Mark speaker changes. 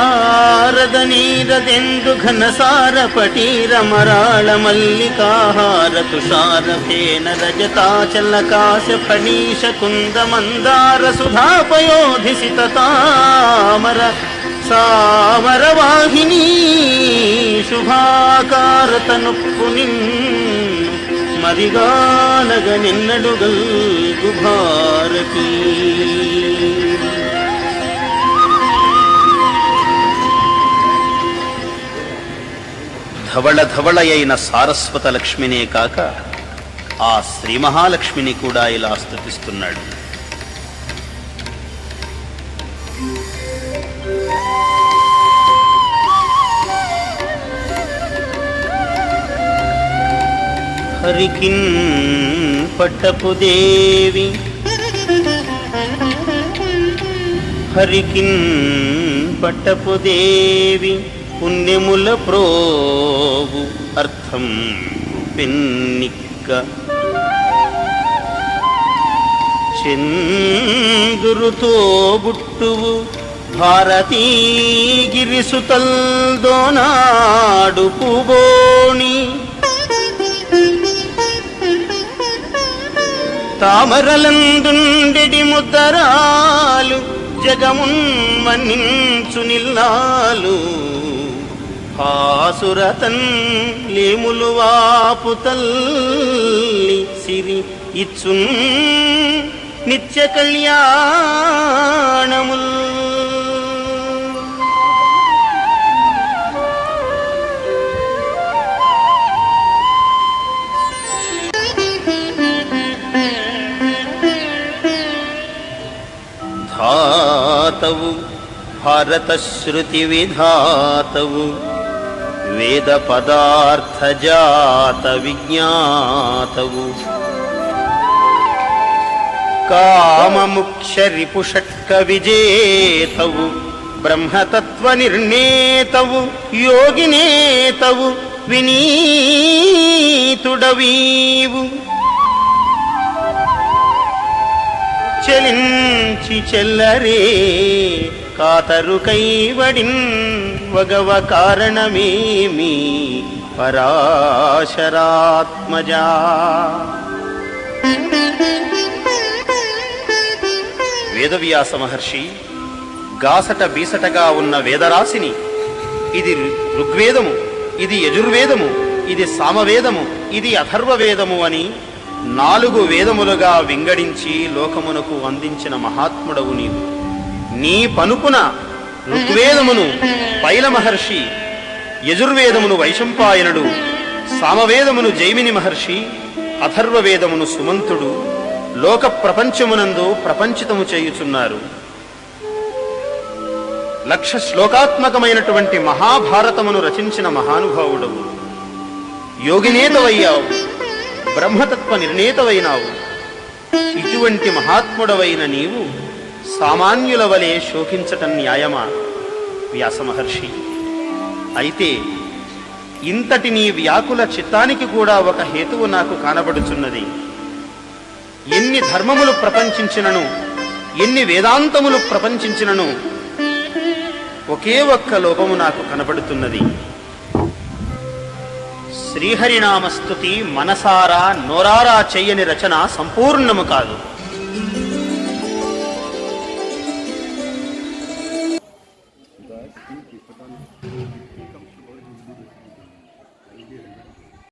Speaker 1: ಆರದ ನೀರದೆಂದು ಘನಸಾರ ಪಟೀರ ಮರಾಳ ಮಲ್ಲಿಕಾಹಾರ ತುಷಾರ ಫೇನ ರಜತಾಚಲ ಕಾಶ ಫಣೀಶ ಕುಂದ ಮಂದಾರ ಸುಧಾಪಯೋಧಿಸಿತ ತಾಮರ ಸಾಮರ ವಾಹಿನಿ ಶುಭಾಕಾರ ತನುಪ್ಪು ನಿನ್ನು ಮರಿಗಾನಗ ನಿನ್ನಡುಗಲ್ ಗುಭಾರಕೀ. ధవళ ధవళయైన సారస్వత లక్ష్మినే కాక ఆ శ్రీ మహాలక్ష్మిని కూడా ఇలా స్తుతిస్తున్నాడు. హరికిన్ పట్టపు దేవి హరికిన్ పట్టపు దేవి పుణ్యముల ప్రోవు అర్థం పెన్నిక్క చందురుతో బుట్టువు భారతీగిరిసుతల్ దోనాడు పూబోణి తామరలందుండెడి ముద్దరాలు జగమున్ మన్నించు నిల్లాలు హాసురతన్ లేములు వాపు తల్లి సిరి ఇచ్చున్ నిత్య కళ్యాణముల్. ధాతవు భారత శృతి విధాతవు వేద పదార్థ జాత విజ్ఞాతవు కామముక్ష రిపుషట్క విజేతవు బ్రహ్మతత్వ నిర్ణేతవు యోగినేతవు వినీతుడవీవు చెలించి చెల్లరే కాతరు కైవడిన్ వగవ కారణమేమి పరాశరాత్మజా. వేదవ్యాస మహర్షి గాసట బీసటగా ఉన్న వేదరాశిని ఇది ఋగ్వేదము, ఇది యజుర్వేదము, ఇది సామవేదము, ఇది అథర్వవేదము అని 4 వేదములుగా వింగడించి లోకమునకు అందించిన మహాత్ముడవు నీవు. నీ పనుపున ఋగ్వేదమును పైల మహర్షి, యజుర్వేదమును వైశంపాయనుడు, సామవేదమును జైమిని మహర్షి, అథర్వవేదమును సుమంతుడు లోక ప్రపంచమునందు ప్రపంచితము చేయుచున్నారు. 1,00,000 శ్లోకాత్మకమైనటువంటి మహాభారతమును రచించిన మహానుభావుడవు. యోగినేతవయ్యావు, బ్రహ్మతత్వ నిర్ణేతవైనావు. ఇటువంటి మహాత్ముడవైన నీవు సామాన్యుల వలె శోకించటం న్యాయమా వ్యాసమహర్షి? అయితే ఇంతటి నీ వ్యాకుల చిత్తానికి కూడా ఒక హేతువు నాకు కానబడుచున్నది. ఎన్ని ధర్మములు ప్రపంచించినను, ఎన్ని వేదాంతములు ప్రపంచించినను ఒకే ఒక్క లోపము నాకు కనబడుతున్నది. శ్రీహరినామస్తుతి మనసారా నోరారా చెయ్యని రచన సంపూర్ణము కాదు.